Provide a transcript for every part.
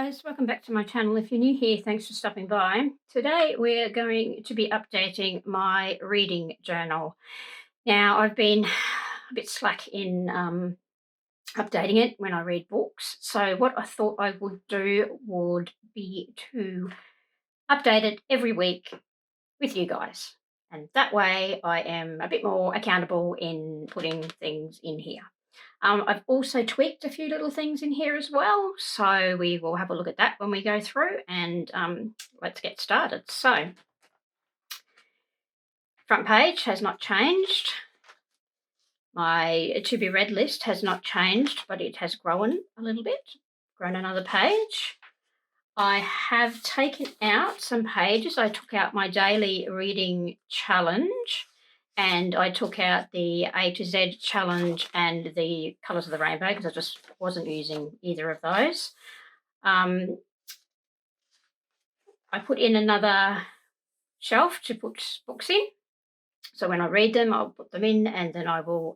guys, welcome back to my channel. If you're new here, thanks for stopping by. Today we're going to be updating my reading journal. Now I've been a bit slack in updating it when I read books, so what I thought I would do would be to update it every week with you guys, and that way I am a bit more accountable in putting things in here. I've also tweaked a few little things in here as well, so we will have a look at that when we go through, and let's get started. So, front page has not changed. My to be read list has not changed, but it has grown a little bit, grown another page. I have taken out some pages. I took out my daily reading challenge, and I took out the A to Z challenge and the Colours of the Rainbow because I just wasn't using either of those. I put in another shelf to put books in. So when I read them, I'll put them in, and then I will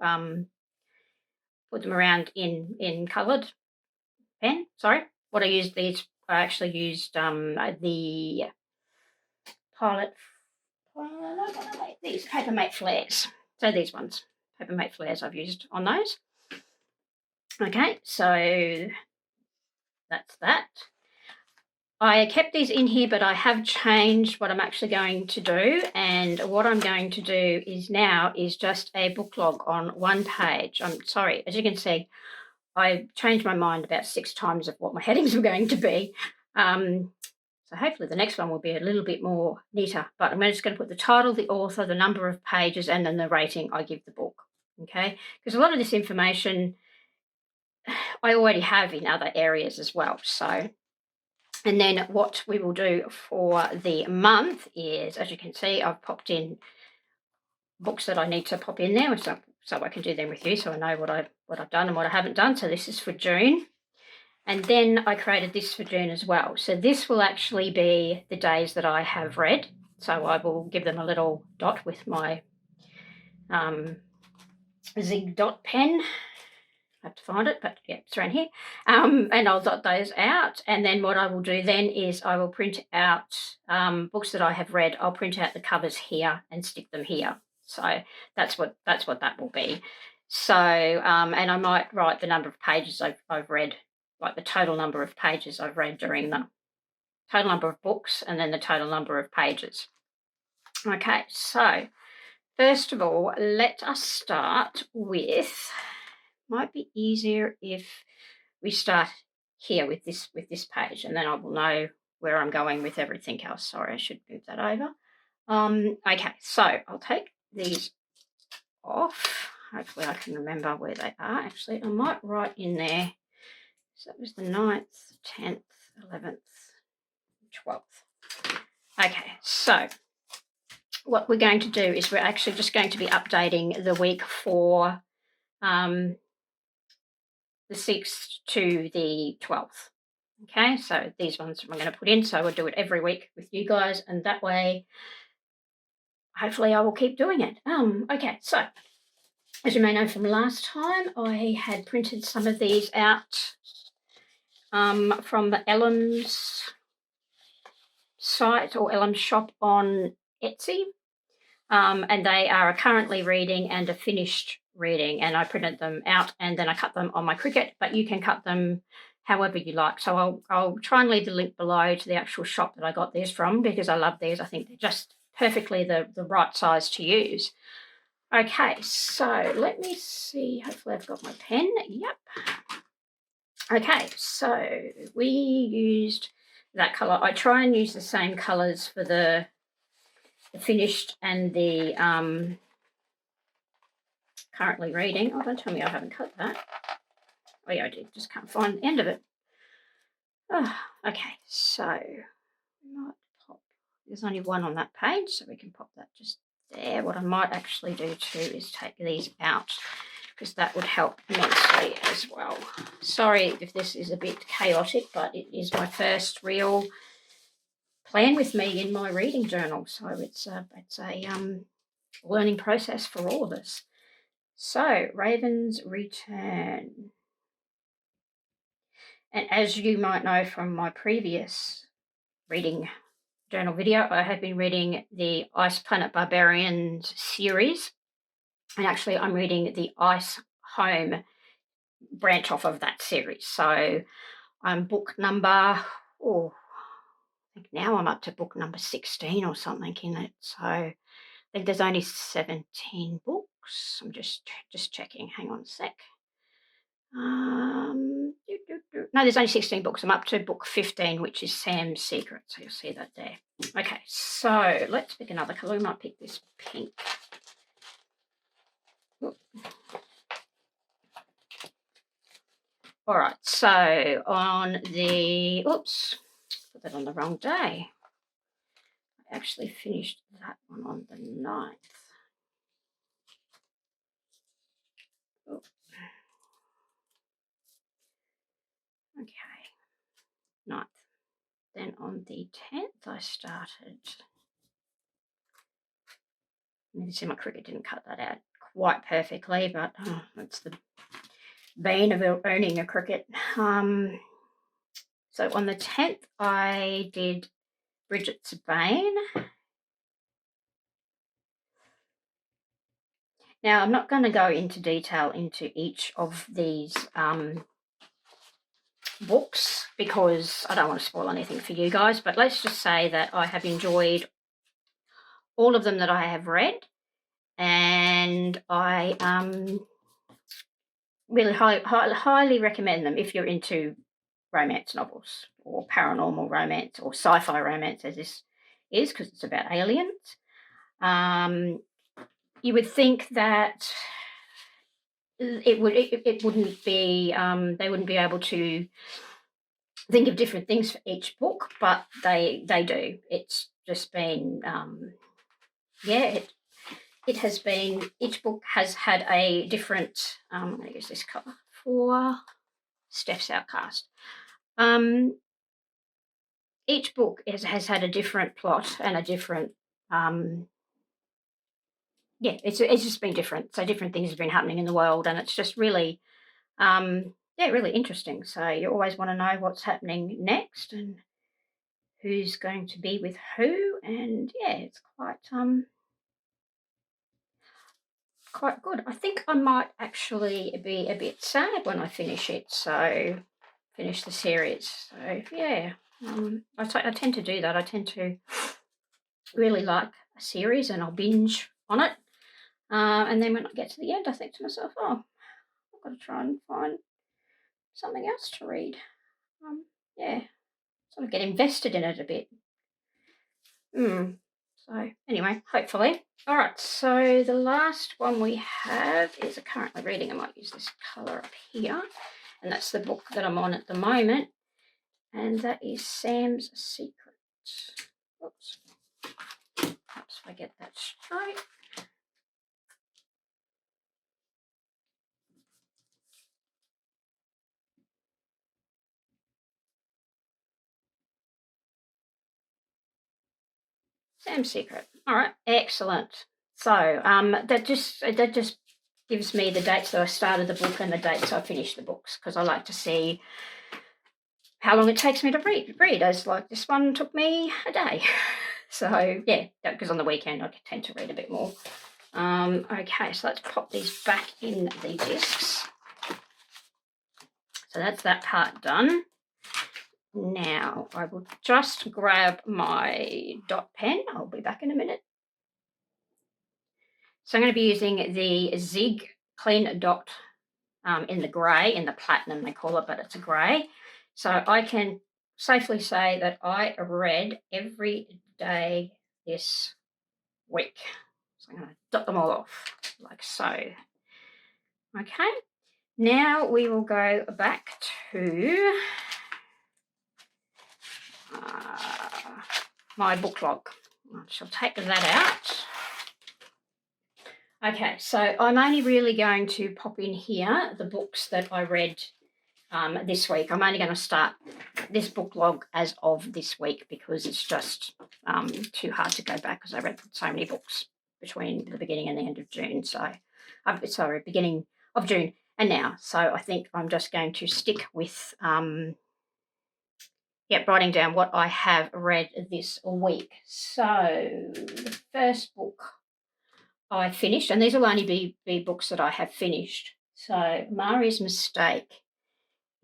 put them around in coloured pen. Sorry. What I used these, I actually used the Pilot, these Papermate Flares. So these ones, Papermate Flares I've used on those. Okay, so that's that. I kept these in here, but I have changed what I'm actually going to do. And what I'm going to do is just a book log on one page. I'm sorry, as you can see, I changed my mind about 6 times of what my headings were going to be. So hopefully the next one will be a little bit more neater. But I'm just going to put the title, the author, the number of pages, and then the rating I give the book. Okay? Because a lot of this information I already have in other areas as well. So, and then what we will do for the month is, as you can see, I've popped in books that I need to pop in there, so I can do them with you, so I know what I've done and what I haven't done. So this is for June. And then I created this for June as well. So this will actually be the days that I have read. So I will give them a little dot with my Zig dot pen. I have to find it, but yeah, it's around here. And I'll dot those out. And then what I will do then is I will print out books that I have read. I'll print out the covers here and stick them here. So that's what that will be. So, and I might write the number of pages I've read, like the total number of pages I've read during the total number of books, and then the total number of pages. Okay, so first of all, let us start with, might be easier if we start here with this page, and then I will know where I'm going with everything else. Sorry, I should move that over. Okay, so I'll take these off. Hopefully I can remember where they are. Actually, I might write in there. So it was the 9th, 10th, 11th, 12th. Okay, so what we're going to do is we're actually just going to be updating the week for the 6th to the 12th. Okay, so these ones I'm going to put in, so we'll do it every week with you guys, and that way hopefully I will keep doing it. Okay, so as you may know from last time, I had printed some of these out from the Ellen's site or Ellen's shop on Etsy, and they are a currently reading and a finished reading, and I printed them out and then I cut them on my Cricut, but you can cut them however you like. So I'll try and leave the link below to the actual shop that I got these from, because I love these. I think they're just perfectly the right size to use. Okay, so let me see. Hopefully I've got my pen. Yep. Okay, so we used that colour. I try and use the same colours for the finished and the currently reading. Oh, don't tell me I haven't cut that. Oh yeah, I did. Just can't find the end of it. Oh, okay, so might pop. There's only one on that page, so we can pop that just there. What I might actually do too is take these out, because that would help immensely as well. Sorry if this is a bit chaotic, but it is my first real plan with me in my reading journal, so it's a learning process for all of us. So, Raven's Return. And as you might know from my previous reading journal video, I have been reading the Ice Planet Barbarians series. And actually, I'm reading the Ice Home branch off of that series. So I'm book number, I think now I'm up to book number 16 or something in it. So I think there's only 17 books. I'm just checking. Hang on a sec. No, there's only 16 books. I'm up to book 15, which is Sam's Secret. So you'll see that there. Okay, so let's pick another colour. We might pick this pink. Oop. All right, so on the, oops, put that on the wrong day. I actually finished that one on the 9th. Oh. Okay, 9th. Then on the 10th, I started. You can see my Cricut didn't cut that out quite perfectly, but that's the bane of owning a Cricut. So on the 10th, I did Bridget's Bane. Now, I'm not going to go into detail into each of these books because I don't want to spoil anything for you guys, but let's just say that I have enjoyed all of them that I have read, and I really highly recommend them if you're into romance novels or paranormal romance or sci-fi romance, as this is, because it's about aliens. You would think that it wouldn't be they wouldn't be able to think of different things for each book, but they do. It's just been it has been, each book has had a different I'm going to use this colour for Steph's Outcast. Each book has had a different plot and a different it's just been different. So different things have been happening in the world, and it's just really really interesting. So you always want to know what's happening next and who's going to be with who, and it's quite good. I think I might actually be a bit sad when I finish it. So finish the series. So yeah, I tend to do that. I tend to really like a series and I'll binge on it. And then when I get to the end, I think to myself, oh, I've got to try and find something else to read. Sort of get invested in it a bit. So anyway, hopefully. All right, so the last one we have is currently reading. I might use this colour up here. And that's the book that I'm on at the moment. And that is Sam's Secret. Oops. Perhaps if I get that straight. Sam's Secret. All right, excellent. So that just gives me the dates that I started the book and the dates I finished the books, because I like to see how long it takes me to read. As like this one took me a day. So yeah, because on the weekend I tend to read a bit more. Okay, so let's pop these back in the discs. So that's that part done. Now I will just grab my dot pen. I'll be back in a minute. So I'm going to be using the Zig Clean Dot in the grey, in the platinum they call it, but it's a grey. So I can safely say that I read every day this week. So I'm going to dot them all off like so. Okay, now we will go back to my book log. I shall take that out. Okay, so I'm only really going to pop in here the books that I read this week. I'm only going to start this book log as of this week because it's just too hard to go back because I read so many books between the beginning and the end of June. So, sorry, beginning of June and now. So I think I'm just going to stick with writing down what I have read this week. So the first book I finished, and these will only be books that I have finished. So Mari's Mistake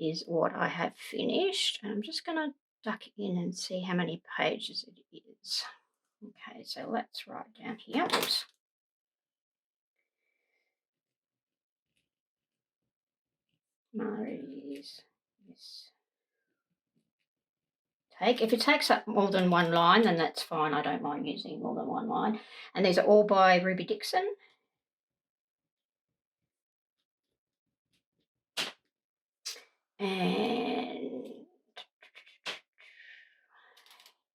is what I have finished. And I'm just going to duck in and see how many pages it is. Okay, so let's write down here. Oops. Mari's Mistake. If it takes up more than one line, then that's fine. I don't mind using more than one line. And these are all by Ruby Dixon. And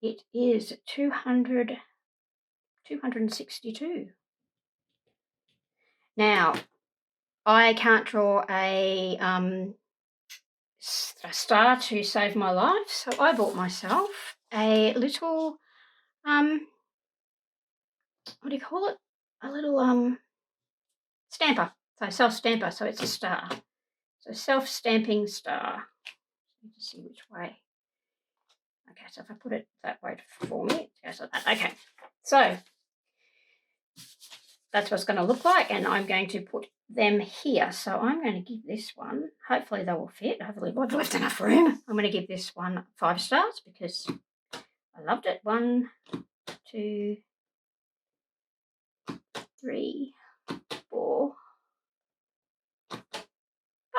it is 262. Now, I can't draw a star to save my life, so I bought myself a little, what do you call it? A little stamper, so self-stamper, so it's a star. So self-stamping star. Let me see which way. Okay, so if I put it that way for me, it goes like that. Okay, so that's what it's going to look like, and I'm going to put them here. So I'm going to give this one, hopefully they will fit. Hopefully I've left enough room. I'm going to give this one 5 stars because I loved it. 1, 2, 3, 4,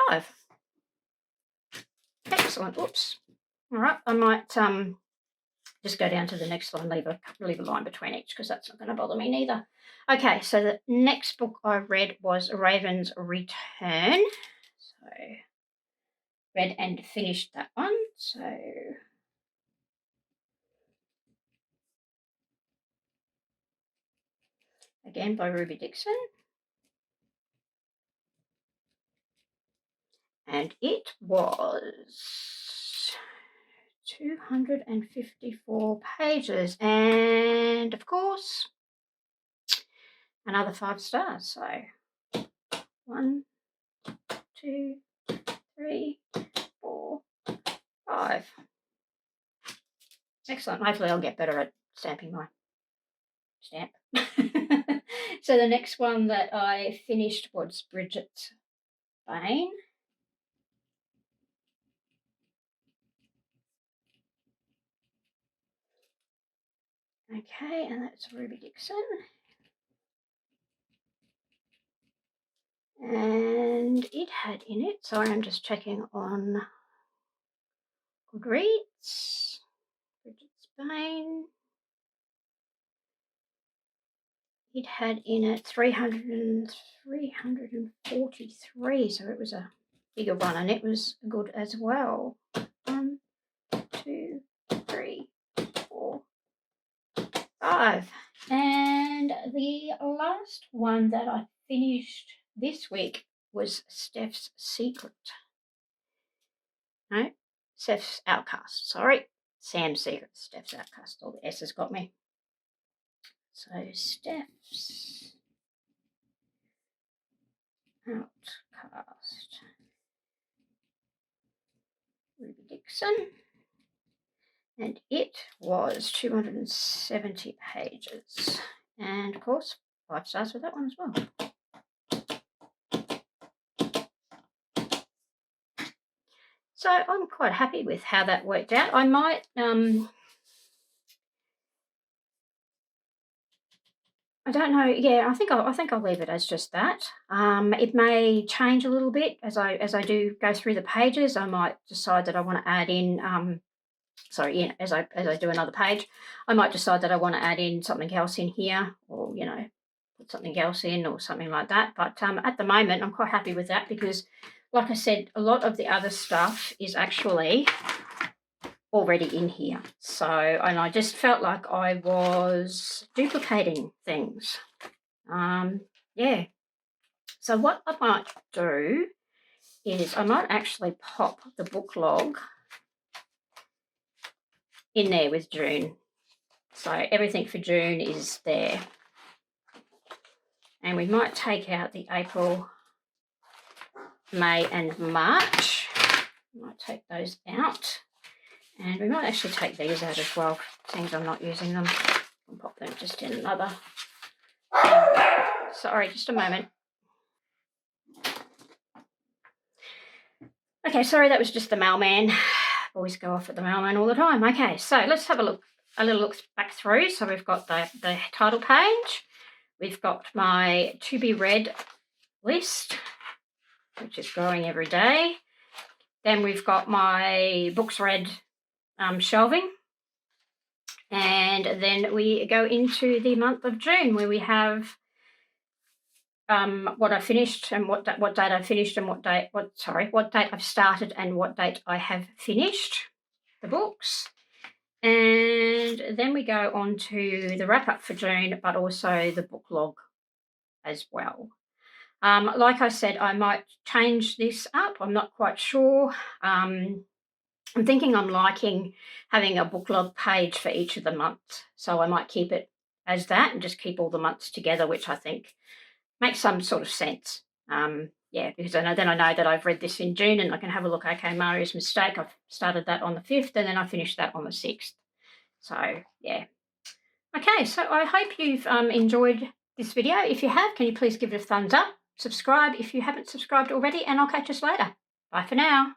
5. Excellent. Oops. All right, I might just go down to the next line, leave a line between each because that's not going to bother me neither. Okay, so the next book I read was Raven's Return. So read and finished that one. So again by Ruby Dixon. And it was 254 pages. And of course, another 5 stars. So 1, 2, 3, 4, 5. Excellent. Hopefully I'll get better at stamping my stamp. So the next one that I finished was Bridget Bane. Okay, and that's Ruby Dixon. And it had in it, sorry, I'm just checking on Goodreads. Bridget Bane. It had in it 343, so it was a bigger one, and it was good as well. 1, 2, 3, 4, 5. And the last one that I finished this week was Steph's Secret. No, Steph's Outcast, sorry. Sam's Secret, Steph's Outcast. All the S's got me. So Steph's Outcast. Ruby Dixon. And it was 270 pages. And of course, 5 stars for that one as well. So I'm quite happy with how that worked out. I might, I don't know. Yeah, I think I'll leave it as just that. It may change a little bit as I do go through the pages. I might decide that I want to add in. As I do another page, I might decide that I want to add in something else in here, or put something else in or something like that. But at the moment, I'm quite happy with that because, like I said, a lot of the other stuff is actually already in here. So, and I just felt like I was duplicating things. Yeah. So what I might do is I might actually pop the book log in there with June. So everything for June is there. And we might take out the April May and March. I might take those out. And we might actually take these out as well, seeing I'm not using them. I'll pop them just in another. Sorry, just a moment. Okay, sorry, that was just the mailman. Always go off at the mailman all the time. Okay, so let's have a little look back through. So we've got the title page. We've got my to be read list, which is growing every day. Then we've got my books read shelving. And then we go into the month of June, where we have what I finished and what date I finished and what date I've started and what date I have finished the books. And then we go on to the wrap up for June, but also the book log as well. Like I said, I might change this up. I'm not quite sure. I'm thinking I'm liking having a book log page for each of the months. So I might keep it as that and just keep all the months together, which I think makes some sort of sense. Yeah, because then I know that I've read this in June and I can have a look. Okay, Mario's Mistake, I've started that on the 5th and then I finished that on the 6th. So, yeah. Okay, so I hope you've enjoyed this video. If you have, can you please give it a thumbs up? Subscribe if you haven't subscribed already, and I'll catch us later. Bye for now.